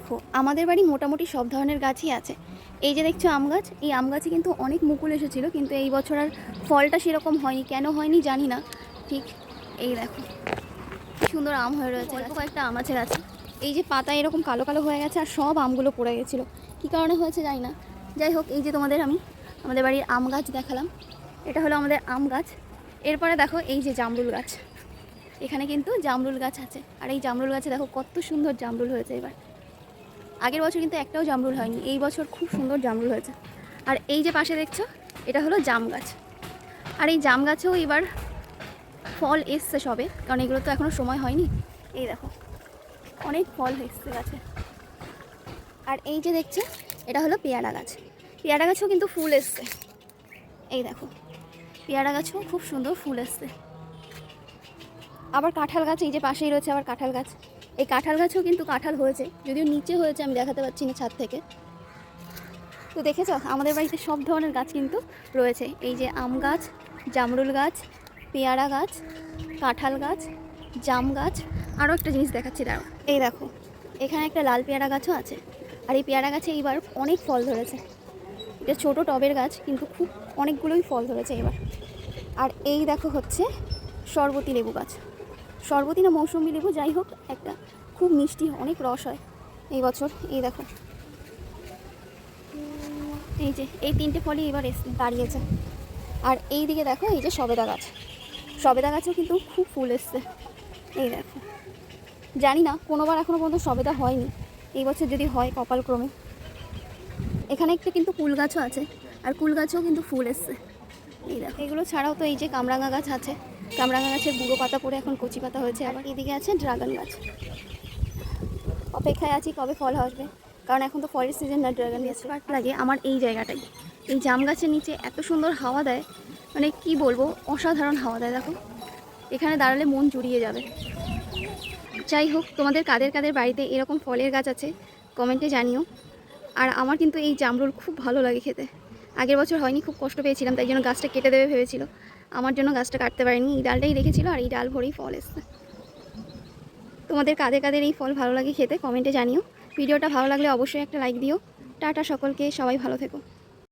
দেখো আমাদের বাড়ি মোটামুটি সব ধরনের গাছই আছে। এই যে দেখছো আম গাছ, এই আম গাছে কিন্তু অনেক মুকুল এসেছিলো, কিন্তু এই বছর আর ফলটা সেরকম হয়নি। কেন হয়নি জানি না ঠিক। এই দেখো কি সুন্দর আম হয়ে রয়েছে, অল্প কয়েকটা আম আছে গাছে। এই যে পাতা এরকম কালো কালো হয়ে গেছে আর সব আমগুলো পড়ে গেছিলো, কী কারণে হয়েছে জানি না। যাই হোক, এই যে তোমাদের আমি আমাদের বাড়ির আম গাছ দেখালাম, এটা হলো আমাদের আম গাছ। এরপরে দেখো এই যে জামরুল গাছ, এখানে কিন্তু জামরুল গাছ আছে। আর এই জামরুল গাছে দেখো কত সুন্দর জামরুল হয়েছে এবার। আগের বছর কিন্তু একটাও জামরুল হয়নি, এই বছর খুব সুন্দর জামরুল হয়েছে। আর এই যে পাশে দেখছো, এটা হলো জাম গাছ। আর এই জাম গাছেও এবার ফল এসছে সবে, কারণ এগুলো তো এখনও সময় হয়নি। এই দেখো অনেক ফল এসছে গাছে। আর এই যে দেখছো, এটা হলো পেয়ারা গাছ। পেয়ারা গাছেও কিন্তু ফুল এসছে। এই দেখো পেয়ারা গাছেও খুব সুন্দর ফুল এসছে। আবার কাঁঠাল গাছ এই যে পাশেই রয়েছে, আবার কাঁঠাল গাছ। এই কাঁঠাল গাছেও কিন্তু কাঁঠাল হয়েছে, যদিও নিচে হয়েছে, আমি দেখাতে পারছি না ছাদ থেকে। তো দেখেছো আমাদের বাড়িতে সব ধরনের গাছ কিন্তু রয়েছে। এই যে আম গাছ, জামরুল গাছ, পেয়ারা গাছ, কাঁঠাল গাছ, জাম গাছ। আরও একটা জিনিস দেখাচ্ছি দাঁড়াও, এই দেখো এখানে একটা লাল পেয়ারা গাছও আছে। আর এই পেয়ারা গাছে এইবার অনেক ফল ধরেছে। এটা ছোটো টবের গাছ, কিন্তু খুব অনেকগুলোই ফল ধরেছে এবার। আর এই দেখো হচ্ছে শরবতী লেবু গাছ, শরবতী না মৌসুমি লেবু, যাই হোক একটা, খুব মিষ্টি, অনেক রস হয় এই বছর। এই দেখো এই যে এই তিনটে ফলই এবার দাঁড়িয়েছে। আর এই দিকে দেখো এই যে সবেদা গাছ, সবেদা গাছেও কিন্তু খুব ফুল এসছে। এই দেখো, জানি না কোনোবার এখনও পর্যন্ত সবেদা হয়নি, এই বছর যদি হয় কপালক্রমে। এখানে একটা কিন্তু কুল গাছও আছে, আর কুল গাছেও কিন্তু ফুল এসছে। এই দেখো এগুলো ছাড়াও তো এই যে কামরাঙা গাছ আছে, কামরাঙা গাছের বুড়ো পাতা পড়ে এখন কচি পাতা হয়েছে। আবার এদিকে আছে ড্রাগন গাছ। অপেক্ষায় আছি কবে ফল আসবে, কারণ এখন তো ফলের সিজন না। ড্রাগন গাছ লাগে আমার এই জায়গাটাই। এই জাম গাছের নিচে এত সুন্দর হাওয়া দেয়, মানে কি বলবো, অসাধারণ হাওয়া দেয়। দেখো এখানে দাঁড়ালে মন জুড়িয়ে যাবে। যাই হোক, তোমাদের কাদের কাদের বাড়িতে এরকম ফলের গাছ আছে কমেন্টে জানিও। আর আমার কিন্তু এই জামরুল খুব ভালো লাগে খেতে। আগের বছর হয়নি, খুব কষ্ট পেয়েছিলাম, তাই জন্য গাছটা কেটে দেবে ভেবেছিল। আমার জন্য গাছটা কাটতে পারিনি, এই ডালটাই রেখেছিল, আর এই ডাল ভরেই ফল এসছে। তোমাদের কাদের কাদের এই ফল ভালো লাগে খেতে কমেন্টে জানিও। ভিডিওটা ভালো লাগলে অবশ্যই একটা লাইক দিও। টাটা সকলকে, সবাই ভালো থেকো।